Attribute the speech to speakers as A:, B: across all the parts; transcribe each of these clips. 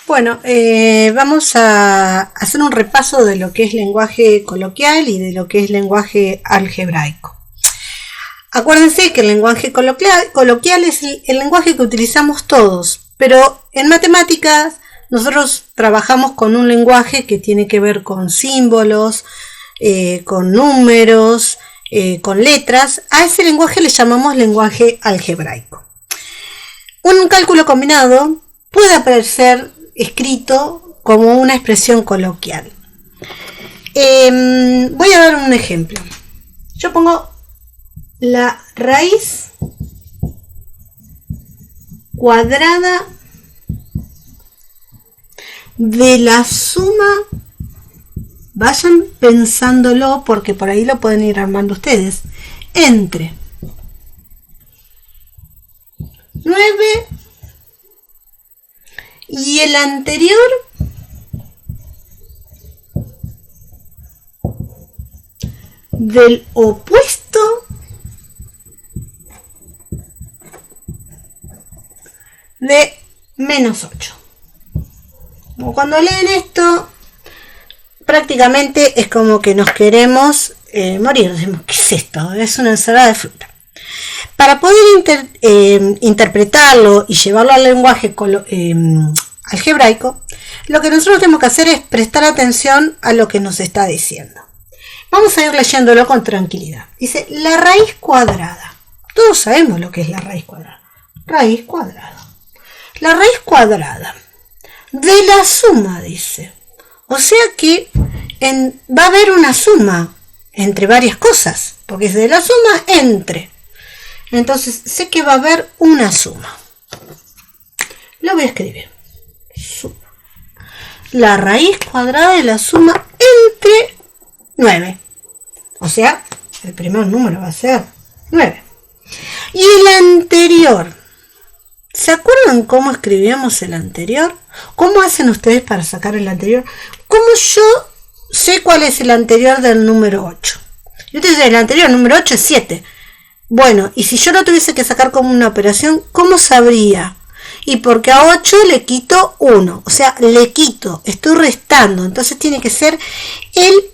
A: Bueno, vamos a hacer un repaso de lo que es lenguaje coloquial y de lo que es lenguaje algebraico. Acuérdense que el lenguaje coloquial es el lenguaje que utilizamos todos, pero en matemáticas nosotros trabajamos con un lenguaje que tiene que ver con símbolos, con números, con letras. A ese lenguaje le llamamos lenguaje algebraico. Un cálculo combinado puede aparecer escrito como una expresión coloquial. Voy a dar un ejemplo. Yo pongo la raíz cuadrada de la suma. Vayan pensándolo porque por ahí lo pueden ir armando ustedes. Entre 9 y el anterior del opuesto de menos 8. Cuando leen esto, prácticamente es como que nos queremos morir. Decimos, ¿qué es esto? Es una ensalada de fruta. Para poder interpretarlo y llevarlo al lenguaje algebraico, lo que nosotros tenemos que hacer es prestar atención a lo que nos está diciendo. Vamos a ir leyéndolo con tranquilidad. Dice, la raíz cuadrada. Todos sabemos lo que es la raíz cuadrada. Raíz cuadrada. La raíz cuadrada de la suma, dice. O sea que va a haber una suma entre varias cosas, porque es de la suma entre. Entonces sé que va a haber una suma. Lo voy a escribir. Suma. La raíz cuadrada de la suma entre 9. O sea, el primer número va a ser 9. Y el anterior. ¿Se acuerdan cómo escribíamos el anterior? ¿Cómo hacen ustedes para sacar el anterior? ¿Cómo yo sé cuál es el anterior del número 8? Y ustedes dicen, el anterior, el número 8 es 7. Bueno, y si yo lo tuviese que sacar como una operación, ¿cómo sabría? Y porque a 8 le quito 1. O sea, le quito, estoy restando. Entonces tiene que ser el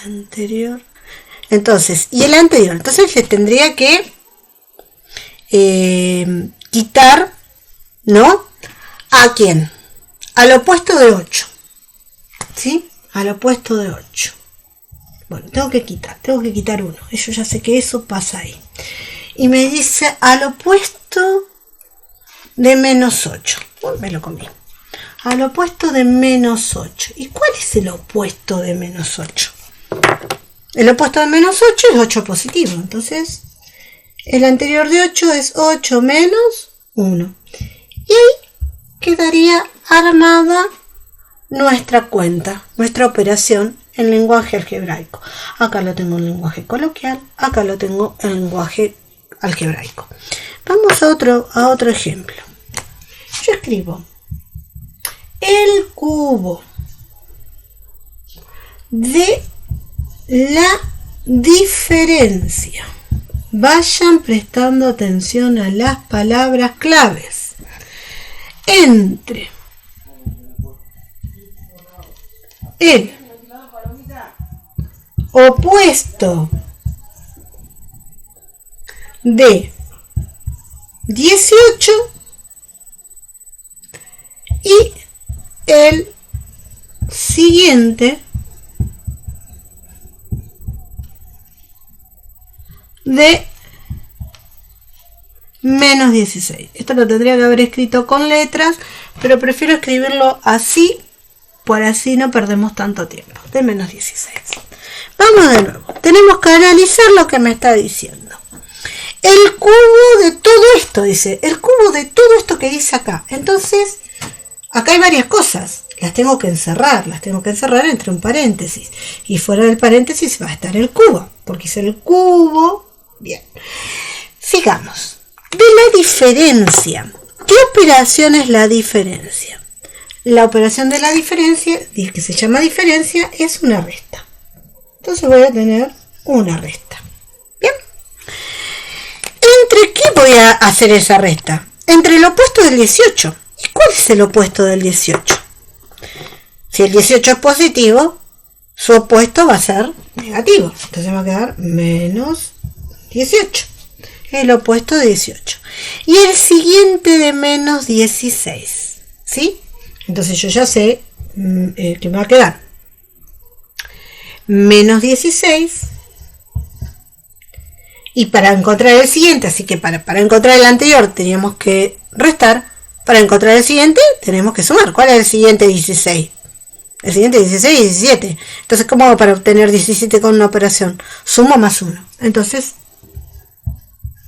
A: anterior. Entonces, y el anterior. Entonces le tendría que quitar, ¿no? ¿A quién? Al opuesto de 8. ¿Sí? Al opuesto de 8. Bueno, tengo que quitar 1. Yo ya sé que eso pasa ahí. Y me dice al opuesto de menos 8. Uy, me lo comí. Al opuesto de menos 8. ¿Y cuál es el opuesto de menos 8? El opuesto de menos 8 es 8 positivo. Entonces, el anterior de 8 es 8 menos 1. Y ahí quedaría armada nuestra cuenta, nuestra operación en lenguaje algebraico. Acá lo tengo en lenguaje coloquial, acá lo tengo en lenguaje algebraico. Vamos a otro ejemplo. Yo escribo el cubo de la diferencia. Vayan prestando atención a las palabras claves. Entre el opuesto de 18 y el siguiente de menos 16. Esto lo tendría que haber escrito con letras, pero prefiero escribirlo así, por así no perdemos tanto tiempo. De menos 16. Vamos de nuevo. Tenemos que analizar lo que me está diciendo. El cubo de todo esto, dice. El cubo de todo esto que dice acá. Entonces, acá hay varias cosas. Las tengo que encerrar entre un paréntesis. Y fuera del paréntesis va a estar el cubo. Porque es el cubo. Bien. Sigamos. De la diferencia. ¿Qué operación es la diferencia? La operación de la diferencia, que se llama diferencia, es una resta. Entonces voy a tener una resta. Bien. ¿Entre voy a hacer esa resta? Entre el opuesto del 18. ¿Y cuál es el opuesto del 18? Si el 18 es positivo, su opuesto va a ser negativo. Entonces va a quedar menos 18. El opuesto de 18. Y el siguiente de menos 16. ¿Sí? Entonces yo ya sé que me va a quedar menos 16. Y para encontrar el siguiente, así que para encontrar el anterior teníamos que restar. Para encontrar el siguiente tenemos que sumar. ¿Cuál es el siguiente 16? El siguiente 16 y 17. Entonces, ¿cómo hago para obtener 17 con una operación? Sumo más 1. Entonces,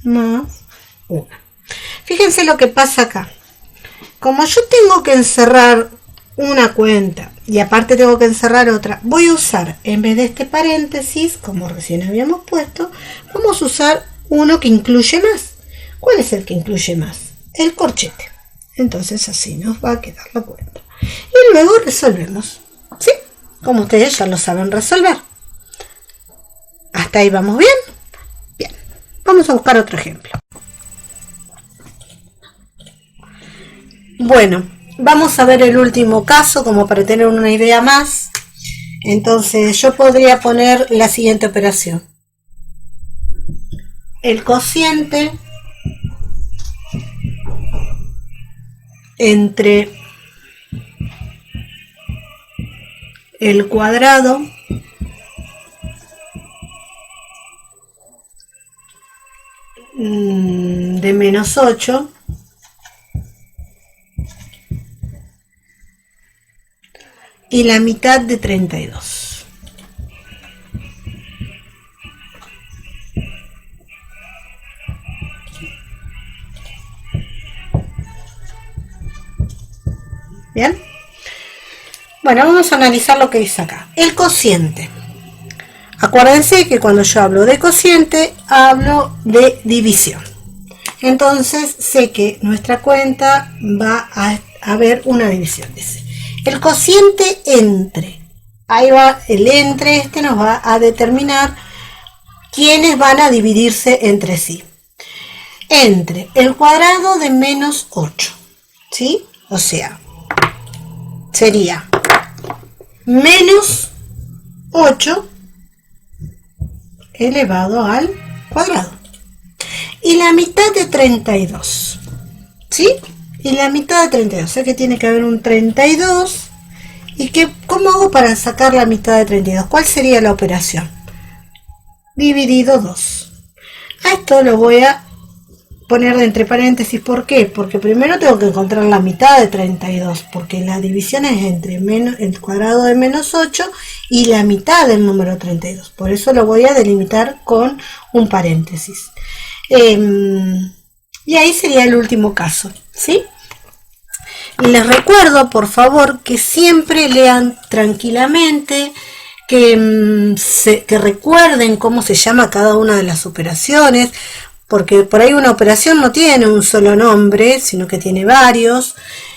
A: más 1. Fíjense lo que pasa acá. Como yo tengo que encerrar una cuenta y aparte tengo que encerrar otra, voy a usar, en vez de este paréntesis, como recién habíamos puesto, vamos a usar uno que incluye más. ¿Cuál es el que incluye más? El corchete. Entonces así nos va a quedar la cuenta. Y luego resolvemos. ¿Sí? Como ustedes ya lo saben resolver. ¿Hasta ahí vamos bien? Bien. Vamos a buscar otro ejemplo. Bueno, vamos a ver el último caso como para tener una idea más. Entonces yo podría poner la siguiente operación. El cociente entre el cuadrado de menos 8 y la mitad de 32. ¿Bien? Bueno, vamos a analizar lo que dice acá. El cociente. Acuérdense que cuando yo hablo de cociente, hablo de división. Entonces, sé que nuestra cuenta va a haber una división. Dice, el cociente entre. Ahí va, el entre este nos va a determinar quiénes van a dividirse entre sí. Entre el cuadrado de menos 8. ¿Sí? O sea, sería menos 8 elevado al cuadrado. Y la mitad de 32. ¿Sí? Y la mitad de 32. O sea que tiene que haber un 32. ¿Y cómo hago para sacar la mitad de 32? ¿Cuál sería la operación? Dividido 2. A esto lo voy a poner de entre paréntesis. ¿Por qué? Porque primero tengo que encontrar la mitad de 32, porque la división es entre el cuadrado de menos 8 y la mitad del número 32. Por eso lo voy a delimitar con un paréntesis. Y ahí sería el último caso, ¿sí? Les recuerdo, por favor, que siempre lean tranquilamente, que recuerden cómo se llama cada una de las operaciones, porque por ahí una operación no tiene un solo nombre, sino que tiene varios,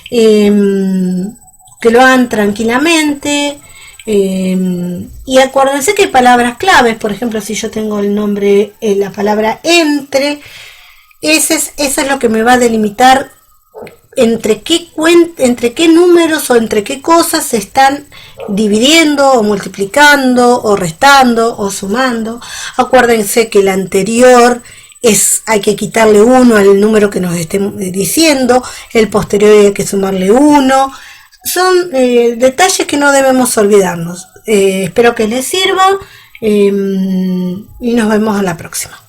A: que lo hagan tranquilamente, y acuérdense que hay palabras claves. Por ejemplo, si yo tengo el nombre, la palabra entre, eso es lo que me va a delimitar entre qué números o entre qué cosas se están dividiendo o multiplicando o restando o sumando. Acuérdense que el anterior hay que quitarle 1 al número que nos estén diciendo, el posterior hay que sumarle 1. Son detalles que no debemos olvidarnos. Espero que les sirva y nos vemos en la próxima.